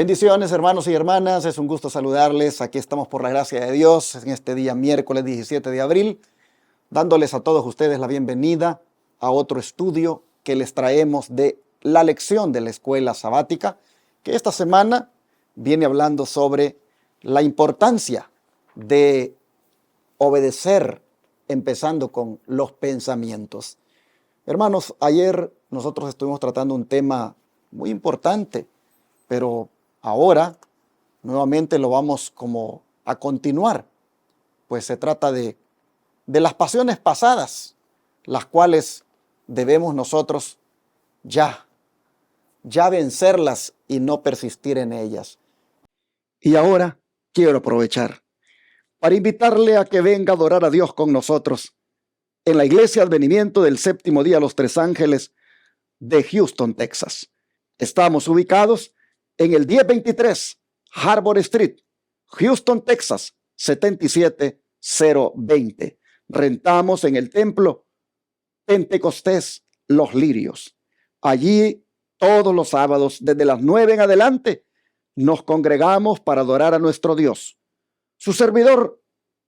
Bendiciones, hermanos y hermanas, es un gusto saludarles. Aquí estamos por la gracia de Dios en este día miércoles 17 de abril, dándoles a todos ustedes la bienvenida a otro estudio que les traemos de la lección de la escuela sabática, que esta semana viene hablando sobre la importancia de obedecer, empezando con los pensamientos. Hermanos, ayer nosotros estuvimos tratando un tema muy importante, pero ahora nuevamente lo vamos como a continuar, pues se trata de las pasiones pasadas, las cuales debemos nosotros ya vencerlas y no persistir en ellas. Y ahora quiero aprovechar para invitarle a que venga a adorar a Dios con nosotros en la Iglesia Advenimiento del Séptimo Día Los Tres Ángeles de Houston, Texas. Estamos ubicados en el 1023 Harbor Street, Houston, Texas, 77020. Rentamos en el templo Pentecostés Los Lirios. Allí todos los sábados, desde las 9 en adelante, nos congregamos para adorar a nuestro Dios. Su servidor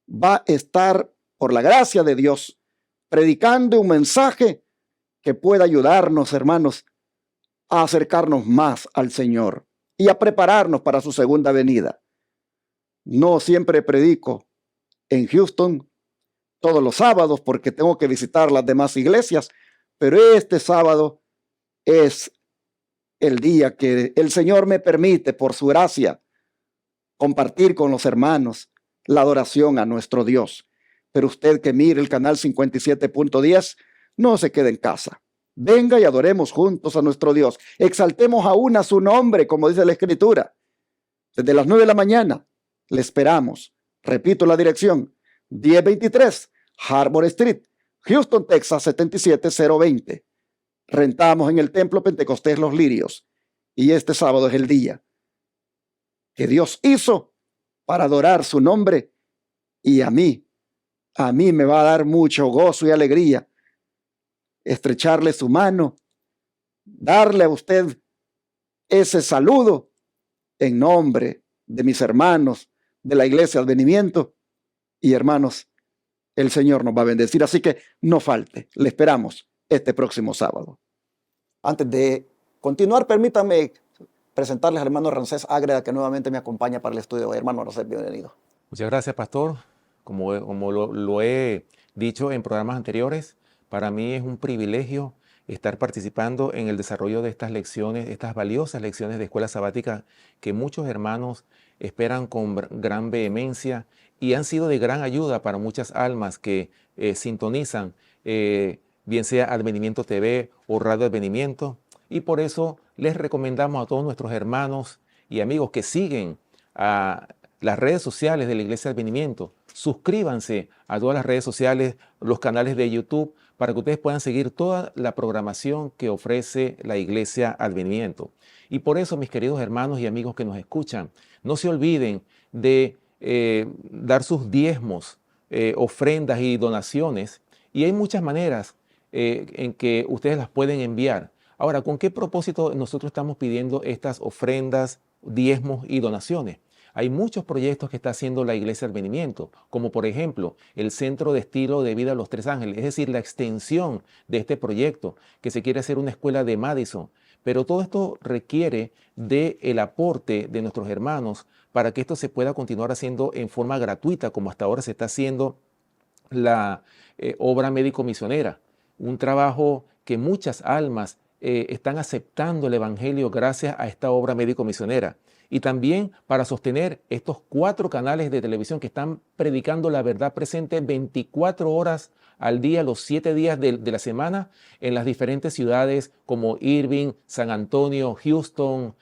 va a estar, por la gracia de Dios, predicando un mensaje que pueda ayudarnos, hermanos, a acercarnos más al Señor y a prepararnos para su segunda venida. No siempre predico en Houston todos los sábados porque tengo que visitar las demás iglesias, pero este sábado es el día que el Señor me permite, por su gracia, compartir con los hermanos la adoración a nuestro Dios. Pero usted que mire el canal 57.10, no se quede en casa. Venga y adoremos juntos a nuestro Dios. Exaltemos aún a su nombre, como dice la Escritura. Desde las 9 de la mañana le esperamos. Repito la dirección: 1023 Harbor Street, Houston, Texas, 77020. Rentamos en el templo Pentecostés Los Lirios. Y este sábado es el día que Dios hizo para adorar su nombre. Y a mí me va a dar mucho gozo y alegría estrecharle su mano, darle a usted ese saludo en nombre de mis hermanos de la Iglesia Advenimiento. Y hermanos, el Señor nos va a bendecir, así que no falte, le esperamos este próximo sábado. Antes de continuar, permítanme presentarles al hermano Ramsés Ágreda, que nuevamente me acompaña para el estudio. Hermano Ramsés, bienvenido. Muchas gracias, pastor. Como lo he dicho en programas anteriores, para mí es un privilegio estar participando en el desarrollo de estas lecciones, estas valiosas lecciones de escuela sabática que muchos hermanos esperan con gran vehemencia y han sido de gran ayuda para muchas almas que sintonizan, bien sea Advenimiento TV o Radio Advenimiento. Y por eso les recomendamos a todos nuestros hermanos y amigos que siguen a las redes sociales de la Iglesia Advenimiento. Suscríbanse a todas las redes sociales, los canales de YouTube, para que ustedes puedan seguir toda la programación que ofrece la Iglesia Advenimiento. Y por eso, mis queridos hermanos y amigos que nos escuchan, no se olviden de dar sus diezmos, ofrendas y donaciones. Y hay muchas maneras en que ustedes las pueden enviar. Ahora, ¿con qué propósito nosotros estamos pidiendo estas ofrendas, diezmos y donaciones? Hay muchos proyectos que está haciendo la Iglesia Advenimiento, como por ejemplo el Centro de Estilo de Vida Los Tres Ángeles, es decir, la extensión de este proyecto, que se quiere hacer una escuela de Madison. Pero todo esto requiere del aporte de nuestros hermanos para que esto se pueda continuar haciendo en forma gratuita, como hasta ahora se está haciendo la obra médico-misionera. Un trabajo que muchas almas están aceptando el Evangelio gracias a esta obra médico-misionera. Y también para sostener estos 4 canales de televisión que están predicando la verdad presente 24 horas al día, los 7 días de la semana, en las diferentes ciudades como Irving, San Antonio, Houston,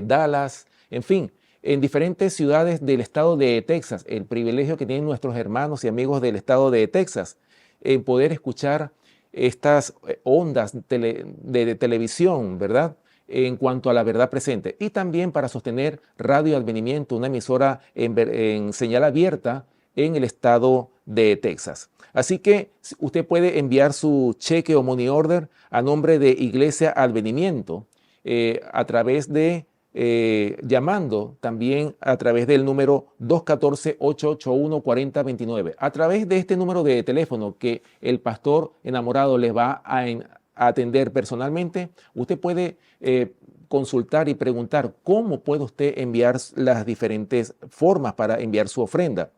Dallas, en fin, en diferentes ciudades del estado de Texas. El privilegio que tienen nuestros hermanos y amigos del estado de Texas en poder escuchar estas ondas de televisión, ¿verdad?, en cuanto a la verdad presente. Y también para sostener Radio Advenimiento, una emisora en señal abierta en el estado de Texas. Así que usted puede enviar su cheque o money order a nombre de Iglesia Advenimiento a través de llamando también a través del número 214-881-4029. A través de este número de teléfono que el pastor enamorado les va a atender personalmente, usted puede consultar y preguntar cómo puede usted enviar las diferentes formas para enviar su ofrenda.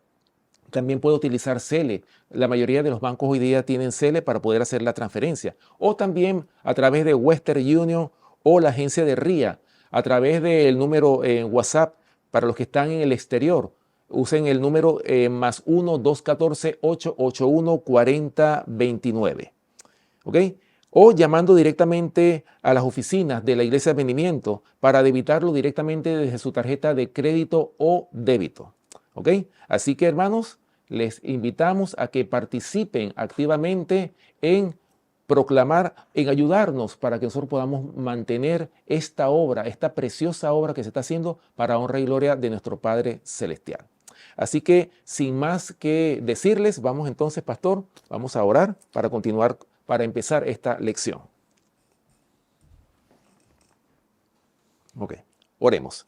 También puede utilizar Zelle. La mayoría de los bancos hoy día tienen Zelle para poder hacer la transferencia. O también a través de Western Union o la agencia de RIA, a través del número en WhatsApp para los que están en el exterior. Usen el número más 1-214-881-4029. ¿Ok? O llamando directamente a las oficinas de la Iglesia de Advenimiento para debitarlo directamente desde su tarjeta de crédito o débito. ¿Ok? Así que, hermanos, les invitamos a que participen activamente en proclamar, en ayudarnos para que nosotros podamos mantener esta obra, esta preciosa obra que se está haciendo para honra y gloria de nuestro Padre Celestial. Así que, sin más que decirles, vamos entonces, pastor, vamos a orar para continuar, para empezar esta lección. Ok, oremos.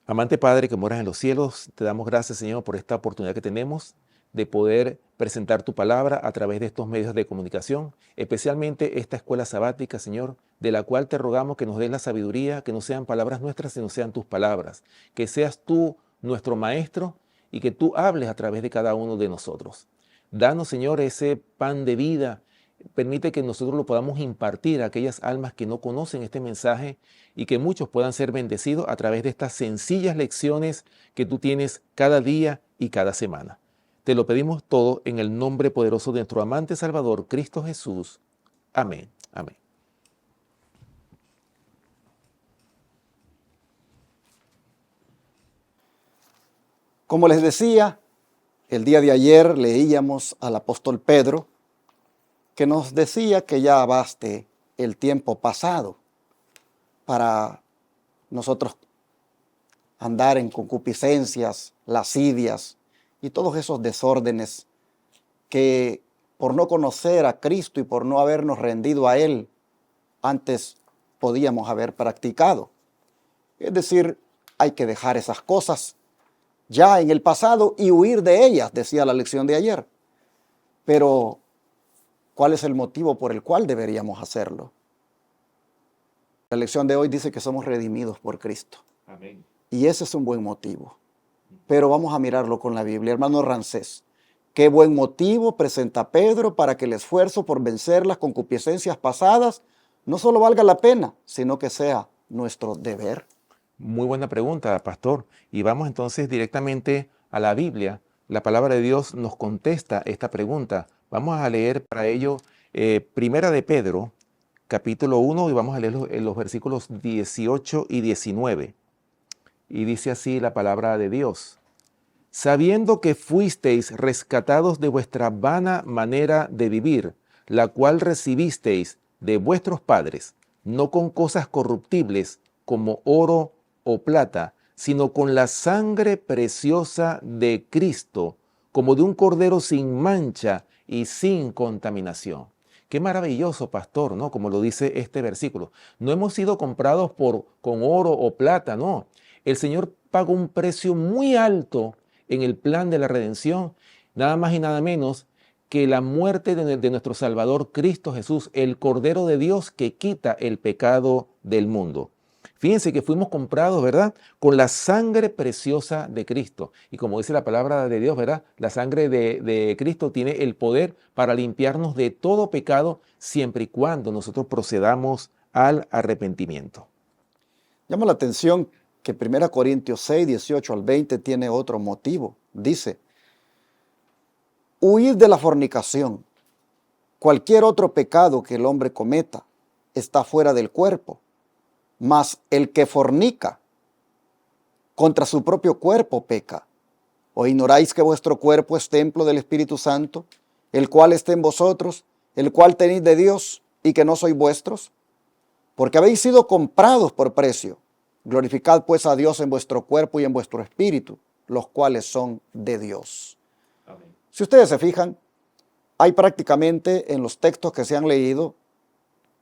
Amante Padre que moras en los cielos, te damos gracias, Señor, por esta oportunidad que tenemos de poder presentar tu palabra a través de estos medios de comunicación, especialmente esta escuela sabática, Señor, de la cual te rogamos que nos des la sabiduría, que no sean palabras nuestras, sino sean tus palabras, que seas tú nuestro maestro y que tú hables a través de cada uno de nosotros. Danos, Señor, ese pan de vida. Permite que nosotros lo podamos impartir a aquellas almas que no conocen este mensaje y que muchos puedan ser bendecidos a través de estas sencillas lecciones que tú tienes cada día y cada semana. Te lo pedimos todo en el nombre poderoso de nuestro amante Salvador, Cristo Jesús. Amén. Amén. Como les decía, el día de ayer leíamos al apóstol Pedro, que nos decía que ya baste el tiempo pasado para nosotros andar en concupiscencias, lascivias y todos esos desórdenes que por no conocer a Cristo y por no habernos rendido a Él, antes podíamos haber practicado. Es decir, hay que dejar esas cosas ya en el pasado y huir de ellas, decía la lección de ayer. Pero ¿cuál es el motivo por el cual deberíamos hacerlo? La lección de hoy dice que somos redimidos por Cristo. Amén. Y ese es un buen motivo. Pero vamos a mirarlo con la Biblia. Hermano Rancés, ¿qué buen motivo presenta Pedro para que el esfuerzo por vencer las concupiscencias pasadas no solo valga la pena, sino que sea nuestro deber? Muy buena pregunta, pastor. Y vamos entonces directamente a la Biblia. La palabra de Dios nos contesta esta pregunta. Vamos a leer para ello Primera de Pedro, capítulo 1, y vamos a leer los versículos 18 y 19. Y dice así la palabra de Dios. Sabiendo que fuisteis rescatados de vuestra vana manera de vivir, la cual recibisteis de vuestros padres, no con cosas corruptibles como oro o plata, sino con la sangre preciosa de Cristo, como de un cordero sin mancha y sin contaminación. Qué maravilloso, pastor, ¿no? Como lo dice este versículo. No hemos sido comprados con oro o plata, no. El Señor pagó un precio muy alto en el plan de la redención, nada más y nada menos que la muerte de nuestro Salvador Cristo Jesús, el Cordero de Dios que quita el pecado del mundo. Fíjense que fuimos comprados, ¿verdad? Con la sangre preciosa de Cristo. Y como dice la palabra de Dios, ¿verdad? La sangre de Cristo tiene el poder para limpiarnos de todo pecado siempre y cuando nosotros procedamos al arrepentimiento. Llama la atención que 1 Corintios 6, 18 al 20 tiene otro motivo. Dice, huid de la fornicación. Cualquier otro pecado que el hombre cometa está fuera del cuerpo. Mas el que fornica contra su propio cuerpo peca. ¿O ignoráis que vuestro cuerpo es templo del Espíritu Santo, el cual está en vosotros, el cual tenéis de Dios y que no sois vuestros? Porque habéis sido comprados por precio. Glorificad pues a Dios en vuestro cuerpo y en vuestro espíritu, los cuales son de Dios. Amén. Si ustedes se fijan, hay prácticamente en los textos que se han leído,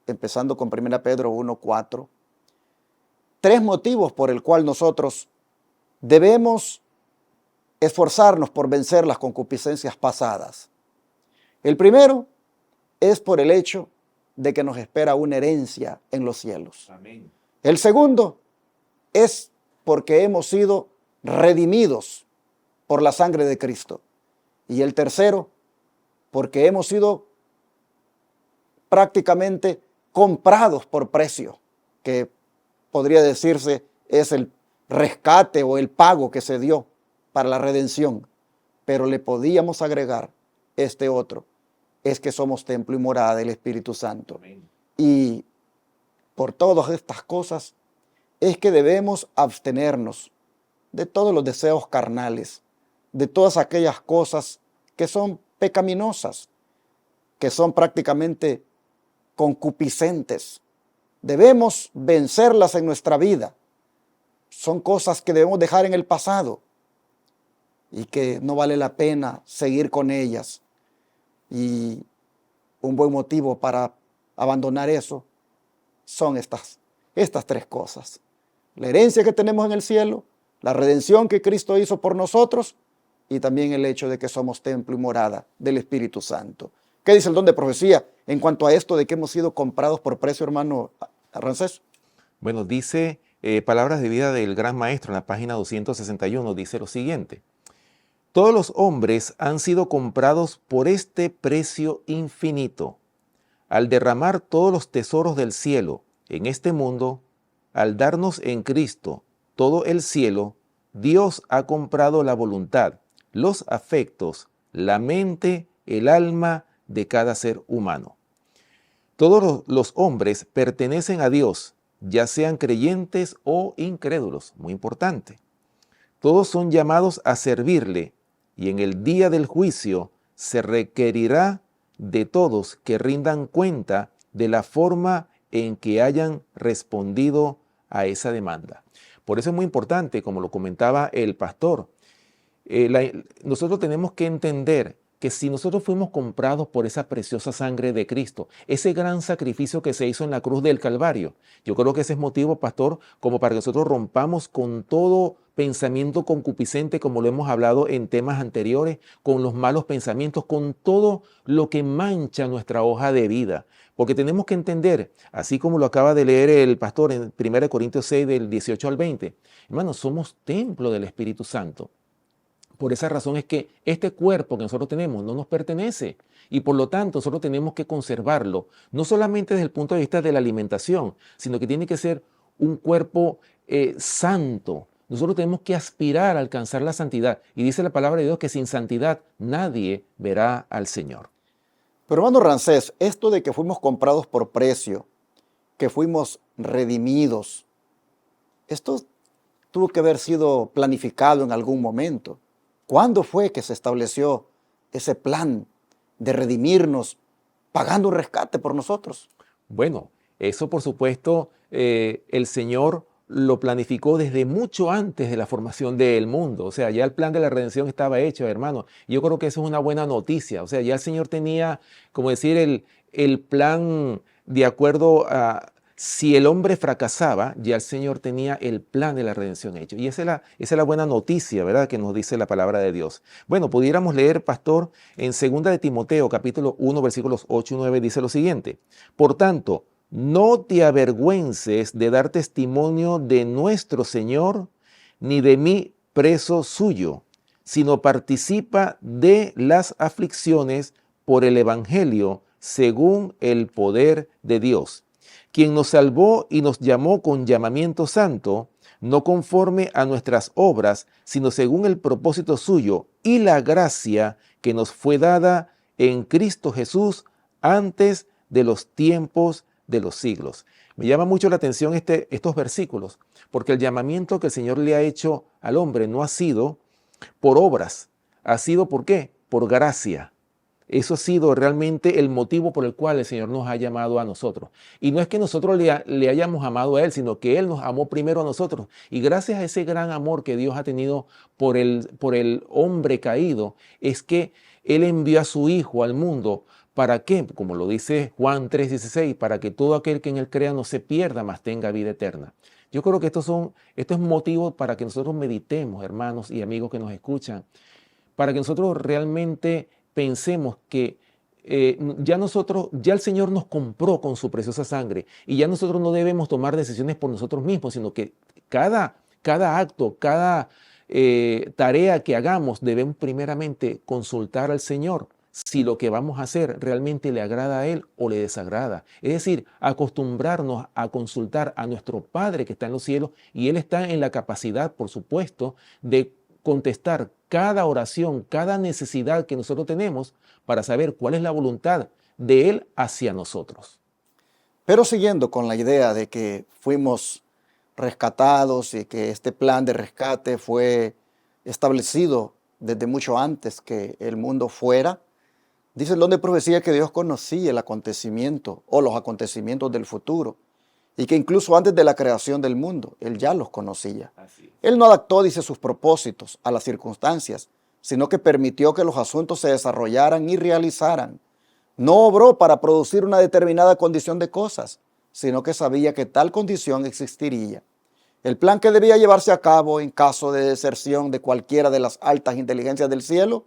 empezando con 1 Pedro 1:4, tres motivos por el cual nosotros debemos esforzarnos por vencer las concupiscencias pasadas. El primero es por el hecho de que nos espera una herencia en los cielos. Amén. El segundo es porque hemos sido redimidos por la sangre de Cristo. Y el tercero, porque hemos sido prácticamente comprados por precio, que podría decirse es el rescate o el pago que se dio para la redención. Pero le podíamos agregar este otro, es que somos templo y morada del Espíritu Santo. Amén. Y por todas estas cosas es que debemos abstenernos de todos los deseos carnales, de todas aquellas cosas que son pecaminosas, que son prácticamente concupiscentes. Debemos vencerlas en nuestra vida. Son cosas que debemos dejar en el pasado y que no vale la pena seguir con ellas. Y un buen motivo para abandonar eso son estas tres cosas. La herencia que tenemos en el cielo, la redención que Cristo hizo por nosotros y también el hecho de que somos templo y morada del Espíritu Santo. ¿Qué dice el don de profecía en cuanto a esto de que hemos sido comprados por precio, hermano Rancés? Bueno, dice Palabras de Vida del Gran Maestro en la página 261, dice lo siguiente. Todos los hombres han sido comprados por este precio infinito. Al derramar todos los tesoros del cielo en este mundo, al darnos en Cristo todo el cielo, Dios ha comprado la voluntad, los afectos, la mente, el alma de cada ser humano. Todos los hombres pertenecen a Dios, ya sean creyentes o incrédulos, muy importante. Todos son llamados a servirle y en el día del juicio se requerirá de todos que rindan cuenta de la forma en que hayan respondido a esa demanda. Por eso es muy importante, como lo comentaba el pastor, nosotros tenemos que entender que si nosotros fuimos comprados por esa preciosa sangre de Cristo, ese gran sacrificio que se hizo en la cruz del Calvario, yo creo que ese es motivo, pastor, como para que nosotros rompamos con todo pensamiento concupiscente, como lo hemos hablado en temas anteriores, con los malos pensamientos, con todo lo que mancha nuestra hoja de vida. Porque tenemos que entender, así como lo acaba de leer el pastor en 1 Corintios 6, del 18 al 20, hermanos, somos templo del Espíritu Santo. Por esa razón es que este cuerpo que nosotros tenemos no nos pertenece y por lo tanto nosotros tenemos que conservarlo, no solamente desde el punto de vista de la alimentación, sino que tiene que ser un cuerpo santo. Nosotros tenemos que aspirar a alcanzar la santidad y dice la palabra de Dios que sin santidad nadie verá al Señor. Pero hermano Rancés, esto de que fuimos comprados por precio, que fuimos redimidos, esto tuvo que haber sido planificado en algún momento. ¿Cuándo fue que se estableció ese plan de redimirnos pagando un rescate por nosotros? Bueno, eso por supuesto el Señor lo planificó desde mucho antes de la formación del mundo. O sea, ya el plan de la redención estaba hecho, hermano. Yo creo que eso es una buena noticia. O sea, ya el Señor tenía, como decir, el plan de acuerdo a... Si el hombre fracasaba, ya el Señor tenía el plan de la redención hecho. Y esa es la buena noticia, ¿verdad?, que nos dice la palabra de Dios. Bueno, pudiéramos leer, pastor, en 2 de Timoteo, capítulo 1, versículos 8 y 9, dice lo siguiente. Por tanto, no te avergüences de dar testimonio de nuestro Señor, ni de mí preso suyo, sino participa de las aflicciones por el Evangelio, según el poder de Dios, quien nos salvó y nos llamó con llamamiento santo, no conforme a nuestras obras, sino según el propósito suyo y la gracia que nos fue dada en Cristo Jesús antes de los tiempos de los siglos. Me llama mucho la atención estos versículos, porque el llamamiento que el Señor le ha hecho al hombre no ha sido por obras, ha sido ¿por qué? Por gracia. Eso ha sido realmente el motivo por el cual el Señor nos ha llamado a nosotros. Y no es que nosotros le hayamos amado a Él, sino que Él nos amó primero a nosotros. Y gracias a ese gran amor que Dios ha tenido por el hombre caído, es que Él envió a su Hijo al mundo. ¿Para qué? Como lo dice Juan 3:16, para que todo aquel que en Él crea no se pierda, mas tenga vida eterna. Yo creo que esto es motivo para que nosotros meditemos, hermanos y amigos que nos escuchan, para que nosotros realmente pensemos que ya el Señor nos compró con su preciosa sangre y ya nosotros no debemos tomar decisiones por nosotros mismos, sino que cada acto, cada tarea que hagamos, debemos primeramente consultar al Señor si lo que vamos a hacer realmente le agrada a Él o le desagrada. Es decir, acostumbrarnos a consultar a nuestro Padre que está en los cielos, y Él está en la capacidad, por supuesto, de contestar cada oración, cada necesidad que nosotros tenemos para saber cuál es la voluntad de Él hacia nosotros. Pero siguiendo con la idea de que fuimos rescatados y que este plan de rescate fue establecido desde mucho antes que el mundo fuera, dice el don de profecía que Dios conocía el acontecimiento o los acontecimientos del futuro y que incluso antes de la creación del mundo, Él ya los conocía. Él no adaptó, dice, sus propósitos a las circunstancias, sino que permitió que los asuntos se desarrollaran y realizaran. No obró para producir una determinada condición de cosas, sino que sabía que tal condición existiría. El plan que debía llevarse a cabo en caso de deserción de cualquiera de las altas inteligencias del cielo,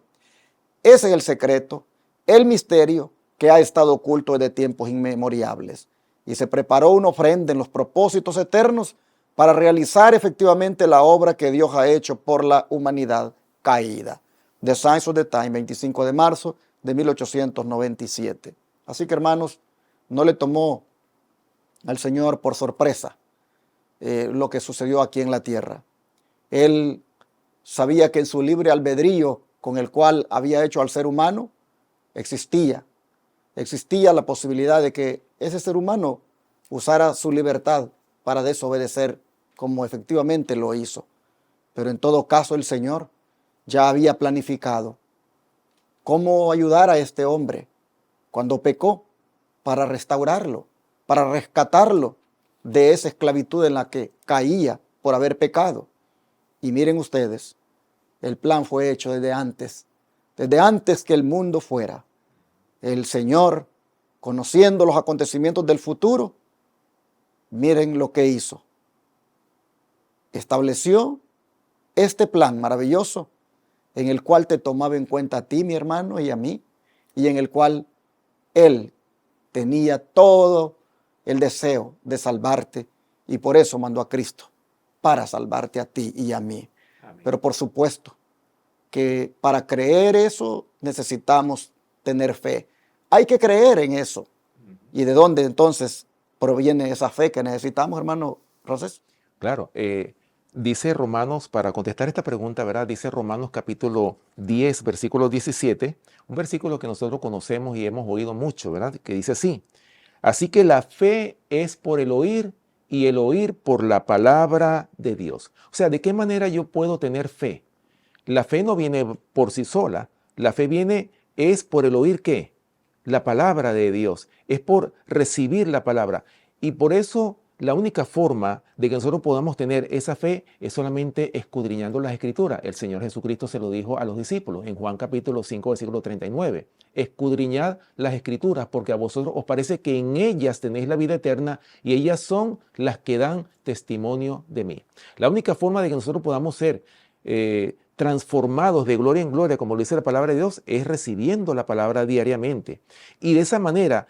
ese es el secreto, el misterio que ha estado oculto desde tiempos inmemoriales. Y se preparó una ofrenda en los propósitos eternos para realizar efectivamente la obra que Dios ha hecho por la humanidad caída. The Signs of the Time, 25 de marzo de 1897. Así que, hermanos, no le tomó al Señor por sorpresa lo que sucedió aquí en la tierra. Él sabía que en su libre albedrío con el cual había hecho al ser humano, existía la posibilidad de que ese ser humano usara su libertad para desobedecer como efectivamente lo hizo. Pero en todo caso el Señor ya había planificado cómo ayudar a este hombre cuando pecó, para restaurarlo, para rescatarlo de esa esclavitud en la que caía por haber pecado. Y miren ustedes, el plan fue hecho desde antes que el mundo fuera. El Señor, conociendo los acontecimientos del futuro, miren lo que hizo. Estableció este plan maravilloso en el cual te tomaba en cuenta a ti, mi hermano, y a mí, y en el cual Él tenía todo el deseo de salvarte, y por eso mandó a Cristo, para salvarte a ti y a mí. Amén. Pero por supuesto que para creer eso necesitamos tener fe. Hay que creer en eso. ¿Y de dónde entonces proviene esa fe que necesitamos, hermano Rosés? Claro, dice Romanos, para contestar esta pregunta, ¿verdad? Dice Romanos capítulo 10, versículo 17, un versículo que nosotros conocemos y hemos oído mucho, ¿verdad? Que dice así: así que la fe es por el oír y el oír por la palabra de Dios. O sea, ¿de qué manera yo puedo tener fe? La fe no viene por sí sola, la fe es por el oír ¿qué? La palabra de Dios, es por recibir la palabra. Y por eso la única forma de que nosotros podamos tener esa fe es solamente escudriñando las Escrituras. El Señor Jesucristo se lo dijo a los discípulos en Juan capítulo 5, versículo 39. Escudriñad las Escrituras, porque a vosotros os parece que en ellas tenéis la vida eterna y ellas son las que dan testimonio de mí. La única forma de que nosotros podamos ser transformados de gloria en gloria, como lo dice la palabra de Dios, es recibiendo la palabra diariamente. Y de esa manera,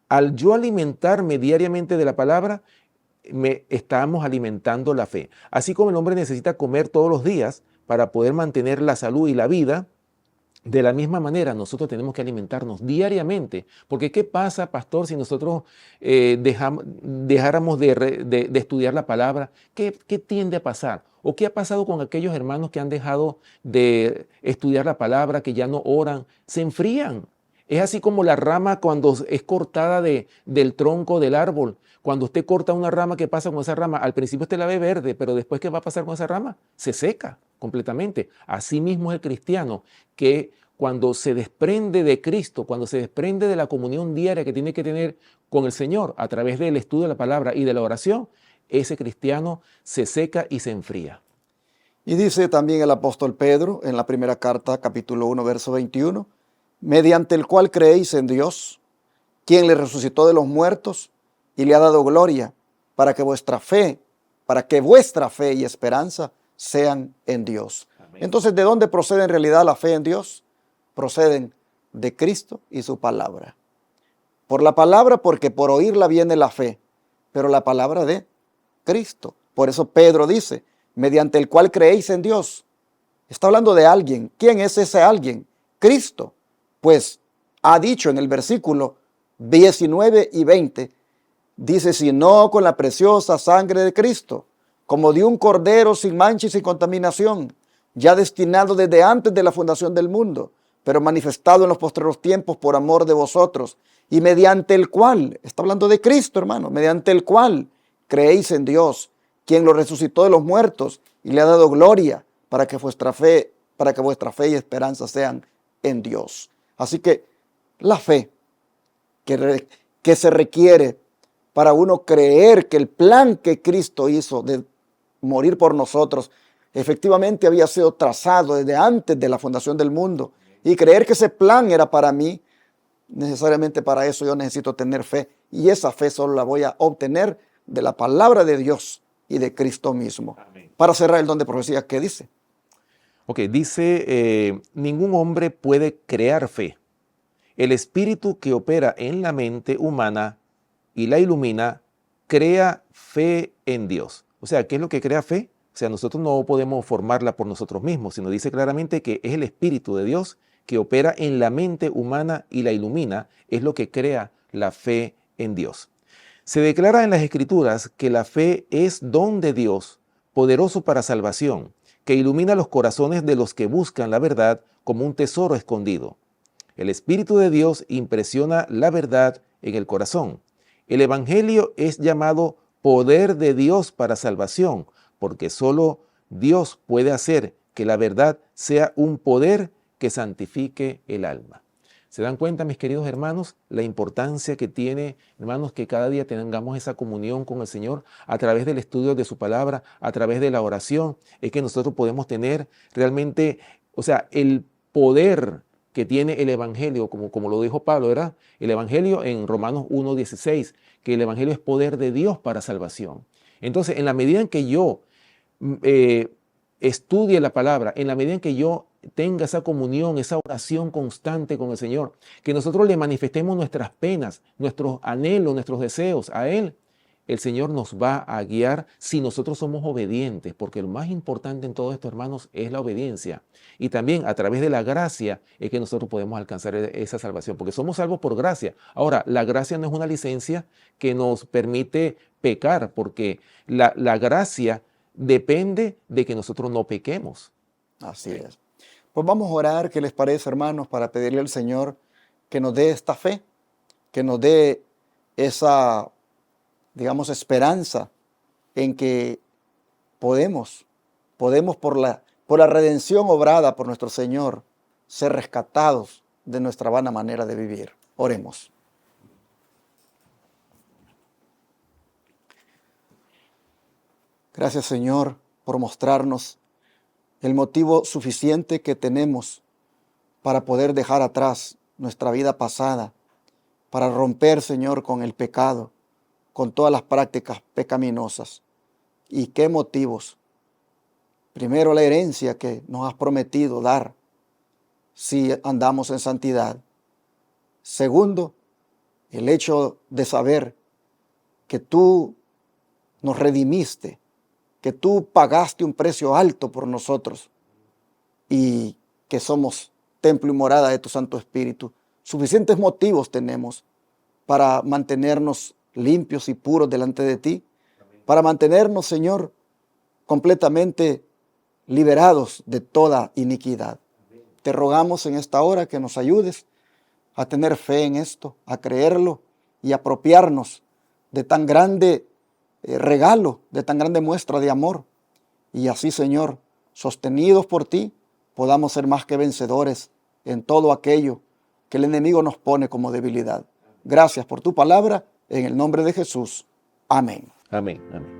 al yo alimentarme diariamente de la palabra, estamos alimentando la fe. Así como el hombre necesita comer todos los días para poder mantener la salud y la vida, de la misma manera nosotros tenemos que alimentarnos diariamente. Porque ¿qué pasa, pastor, si nosotros dejáramos de estudiar la palabra? ¿Qué tiende a pasar? ¿O qué ha pasado con aquellos hermanos que han dejado de estudiar la palabra, que ya no oran? Se enfrían. Es así como la rama cuando es cortada del tronco del árbol. Cuando usted corta una rama, ¿qué pasa con esa rama? Al principio usted la ve verde, pero después, ¿qué va a pasar con esa rama? Se seca completamente. Así mismo es el cristiano, que cuando se desprende de Cristo, cuando se desprende de la comunión diaria que tiene que tener con el Señor a través del estudio de la palabra y de la oración, ese cristiano se seca y se enfría. Y dice también el apóstol Pedro en la primera carta, capítulo 1, verso 21, mediante el cual creéis en Dios, quien le resucitó de los muertos y le ha dado gloria, para que vuestra fe para que vuestra fe y esperanza sean en Dios. Amén. Entonces, ¿de dónde procede en realidad la fe en Dios? Proceden de Cristo y su palabra. Por la palabra, porque por oírla viene la fe, pero la palabra de Cristo. Por eso Pedro dice, mediante el cual creéis en Dios. Está hablando de alguien. ¿Quién es ese alguien? Cristo. Pues ha dicho en el versículo 19 y 20, dice, sino con la preciosa sangre de Cristo, como de un cordero sin mancha y sin contaminación, ya destinado desde antes de la fundación del mundo, pero manifestado en los postreros tiempos por amor de vosotros, y mediante el cual, está hablando de Cristo, hermano, mediante el cual creéis en Dios, quien lo resucitó de los muertos y le ha dado gloria para que vuestra fe y esperanza sean en Dios. Así que la fe que se requiere para uno creer que el plan que Cristo hizo de morir por nosotros efectivamente había sido trazado desde antes de la fundación del mundo, y creer que ese plan era para mí, necesariamente para eso yo necesito tener fe, y esa fe solo la voy a obtener de la palabra de Dios y de Cristo mismo. Amén. Para cerrar el don de profecía, ¿qué dice? Ok, dice, ningún hombre puede crear fe. El espíritu que opera en la mente humana y la ilumina, crea fe en Dios. O sea, ¿qué es lo que crea fe? O sea, nosotros no podemos formarla por nosotros mismos, sino dice claramente que es el Espíritu de Dios que opera en la mente humana y la ilumina, es lo que crea la fe en Dios. Se declara en las Escrituras que la fe es don de Dios, poderoso para salvación, que ilumina los corazones de los que buscan la verdad como un tesoro escondido. El Espíritu de Dios impresiona la verdad en el corazón. El Evangelio es llamado poder de Dios para salvación, porque solo Dios puede hacer que la verdad sea un poder que santifique el alma. ¿Se dan cuenta, mis queridos hermanos, la importancia que tiene, hermanos, que cada día tengamos esa comunión con el Señor a través del estudio de su palabra, a través de la oración? Es que nosotros podemos tener realmente, o sea, el poder que tiene el Evangelio, como lo dijo Pablo, ¿verdad? El Evangelio en Romanos 1:16, que el Evangelio es poder de Dios para salvación. Entonces, en la medida en que yo estudie la palabra, en la medida en que yo tenga esa comunión, esa oración constante con el Señor, que nosotros le manifestemos nuestras penas, nuestros anhelos, nuestros deseos a Él, el Señor nos va a guiar si nosotros somos obedientes, porque lo más importante en todo esto, hermanos, es la obediencia. Y también a través de la gracia es que nosotros podemos alcanzar esa salvación, porque somos salvos por gracia. Ahora, la gracia no es una licencia que nos permite pecar, porque la gracia depende de que nosotros no pequemos. Así es. Pues vamos a orar, ¿qué les parece, hermanos? Para pedirle al Señor que nos dé esta fe, que nos dé esa, digamos, esperanza en que podemos por la redención obrada por nuestro Señor, ser rescatados de nuestra vana manera de vivir. Oremos. Gracias, Señor, por mostrarnos el motivo suficiente que tenemos para poder dejar atrás nuestra vida pasada, para romper, Señor, con el pecado, con todas las prácticas pecaminosas. ¿Y qué motivos? Primero, la herencia que nos has prometido dar si andamos en santidad. Segundo, el hecho de saber que tú nos redimiste, que tú pagaste un precio alto por nosotros y que somos templo y morada de tu Santo Espíritu. Suficientes motivos tenemos para mantenernos limpios y puros delante de ti, para mantenernos, Señor, completamente liberados de toda iniquidad. Te rogamos en esta hora que nos ayudes a tener fe en esto, a creerlo y apropiarnos de tan grande regalo, de tan grande muestra de amor. Y así, Señor, sostenidos por ti, podamos ser más que vencedores en todo aquello que el enemigo nos pone como debilidad. Gracias por tu palabra, en el nombre de Jesús. Amén. Amén, amén.